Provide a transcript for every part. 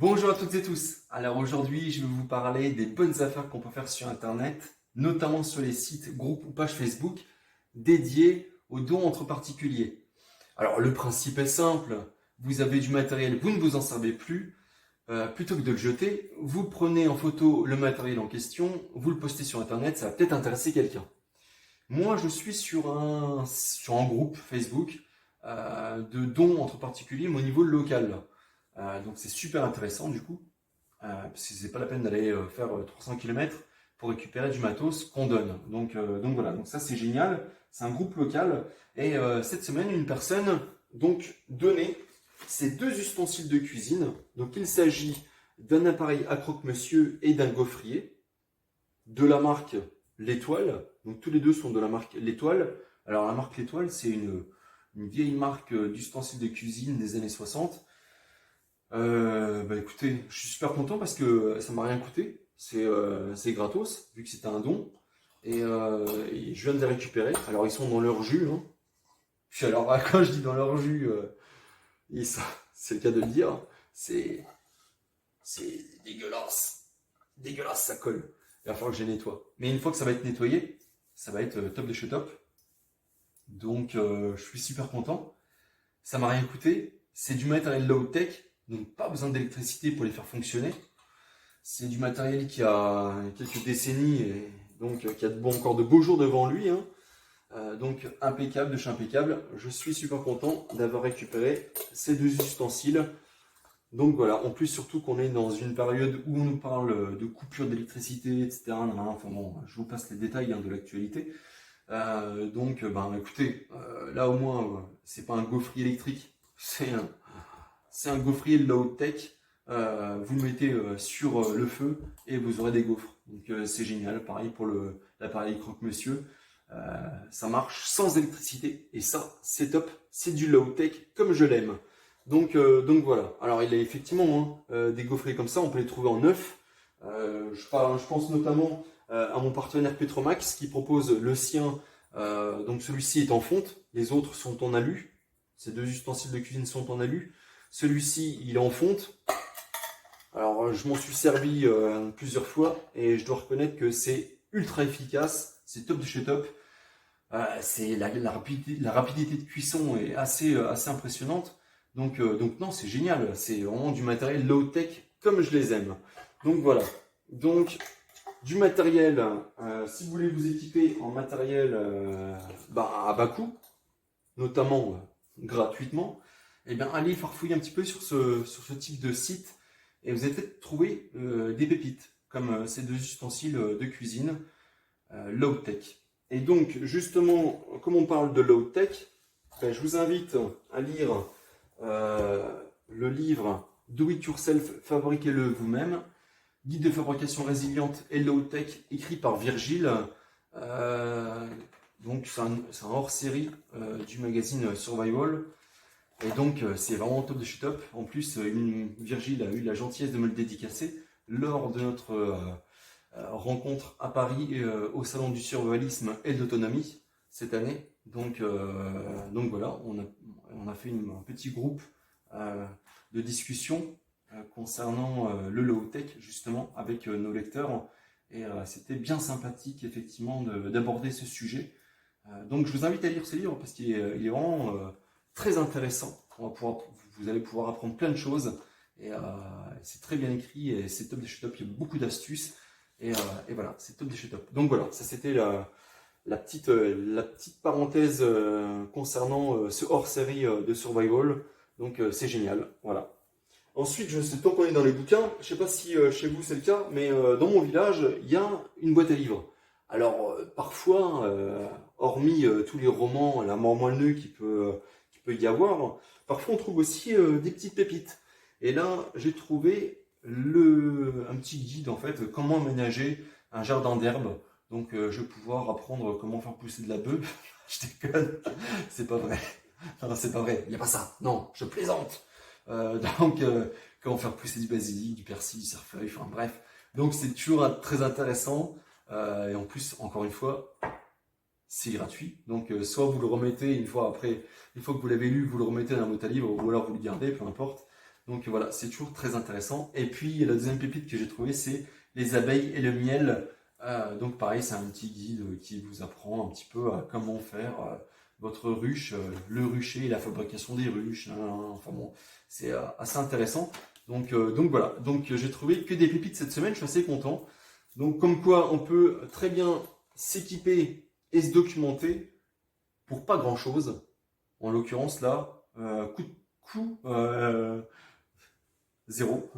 Bonjour à toutes et tous. Alors aujourd'hui, je vais vous parler des bonnes affaires qu'on peut faire sur Internet, notamment sur les sites, groupes ou pages Facebook dédiés aux dons entre particuliers. Alors le principe est simple. Vous avez du matériel, vous ne vous en servez plus. Plutôt que de le jeter, vous prenez en photo le matériel en question, vous le postez sur Internet, ça va peut-être intéresser quelqu'un. Moi, je suis sur un groupe Facebook de dons entre particuliers, mais au niveau local. Donc c'est super intéressant du coup, parce que c'est pas la peine d'aller faire 300 km pour récupérer du matos qu'on donne. Donc voilà, donc ça c'est génial, c'est un groupe local. Et cette semaine, une personne donc donnait ces deux ustensiles de cuisine. Donc il s'agit d'un appareil à croque-monsieur et d'un gaufrier de la marque L'Étoile. Donc tous les deux sont de la marque L'Étoile. Alors la marque L'Étoile, c'est une vieille marque d'ustensiles de cuisine des années 60. Écoutez, je suis super content parce que ça m'a rien coûté. C'est gratos, vu que c'était un don. Et je viens de les récupérer. Alors ils sont dans leur jus, hein. Puis alors quand je dis dans leur jus, c'est le cas de le dire, c'est c'est dégueulasse. Dégueulasse, ça colle. Il va falloir que je les nettoie. Mais une fois que ça va être nettoyé, ça va être top de chez top. Donc je suis super content. Ça m'a rien coûté. C'est du matériel low-tech, donc pas besoin d'électricité pour les faire fonctionner. C'est du matériel qui a quelques décennies et donc qui a encore de beaux jours devant lui, hein. Donc impeccable de chez impeccable. Je suis super content d'avoir récupéré ces deux ustensiles. Donc voilà, en plus surtout qu'on est dans une période où on nous parle de coupure d'électricité, etc. Enfin bon, je vous passe les détails hein, de l'actualité. Écoutez, là au moins, c'est pas un gaufrier électrique, c'est un gaufrier low-tech. Vous le mettez sur le feu et vous aurez des gaufres. Donc c'est génial. Pareil pour l'appareil croque-monsieur. Ça marche sans électricité et ça, c'est top. C'est du low-tech comme je l'aime. Donc voilà. Alors il y a effectivement des gaufriers comme ça, on peut les trouver en neuf. Je pense notamment à mon partenaire Petromax qui propose le sien. Donc celui-ci est en fonte, les autres sont en alu. Ces deux ustensiles de cuisine sont en alu. Celui-ci, il est en fonte. Alors je m'en suis servi plusieurs fois et je dois reconnaître que c'est ultra efficace, c'est top de chez top. C'est la rapidité de cuisson est assez impressionnante. Donc non, c'est génial. C'est vraiment du matériel low-tech comme je les aime. Donc voilà. Donc du matériel, si vous voulez vous équiper en matériel à bas coût, notamment gratuitement, eh bien allez farfouiller un petit peu sur ce type de site et vous allez peut-être trouver des pépites comme ces deux ustensiles de cuisine low-tech. Et donc, justement, comme on parle de low-tech, je vous invite à lire le livre Do It Yourself, fabriquez-le vous-même, guide de fabrication résiliente et low-tech, écrit par Virgile. Donc, c'est un hors-série du magazine Survival. Et donc, c'est vraiment top de chez top. En plus, Virgile a eu la gentillesse de me le dédicacer lors de notre rencontre à Paris au salon du survivalisme et de l'autonomie cette année. Donc voilà, on a fait un petit groupe de discussion concernant le low-tech justement avec nos lecteurs. Et c'était bien sympathique effectivement d'aborder ce sujet. Donc je vous invite à lire ce livre parce qu'il est vraiment très intéressant. Vous allez pouvoir apprendre plein de choses. Et c'est très bien écrit et c'est top de chez top. Il y a beaucoup d'astuces. Et voilà, c'est top de chez top. Donc voilà, ça c'était la petite parenthèse concernant ce hors-série de Survival. Donc c'est génial, voilà. Ensuite, je sais tant qu'on est dans les bouquins, je sais pas si chez vous c'est le cas, mais dans mon village, il y a une boîte à livres. Alors parfois, hormis tous les romans, la mort moelleux qui peut y avoir, parfois on trouve aussi des petites pépites. Et là, j'ai trouvé un petit guide en fait, comment aménager un jardin d'herbe. Donc je vais pouvoir apprendre comment faire pousser de la bœuf. Je déconne, c'est pas vrai. Non, c'est pas vrai, il n'y a pas ça. Non, je plaisante. Comment faire pousser du basilic, du persil, du cerfeuil, enfin bref. Donc c'est toujours très intéressant. Et en plus, encore une fois, c'est gratuit. Donc soit vous le remettez une fois après, une fois que vous l'avez lu, vous le remettez dans la boîte à livres, ou alors vous le gardez, peu importe. Donc voilà, c'est toujours très intéressant. Et puis la deuxième pépite que j'ai trouvée, c'est les abeilles et le miel. Donc pareil, c'est un petit guide qui vous apprend un petit peu à comment faire votre ruche, le rucher, la fabrication des ruches. Enfin bon, c'est assez intéressant. Donc voilà, donc j'ai trouvé que des pépites cette semaine, je suis assez content. Donc comme quoi on peut très bien s'équiper et se documenter pour pas grand chose. En l'occurrence là, coût zéro.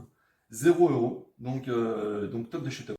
0 euros. Donc top de chez top.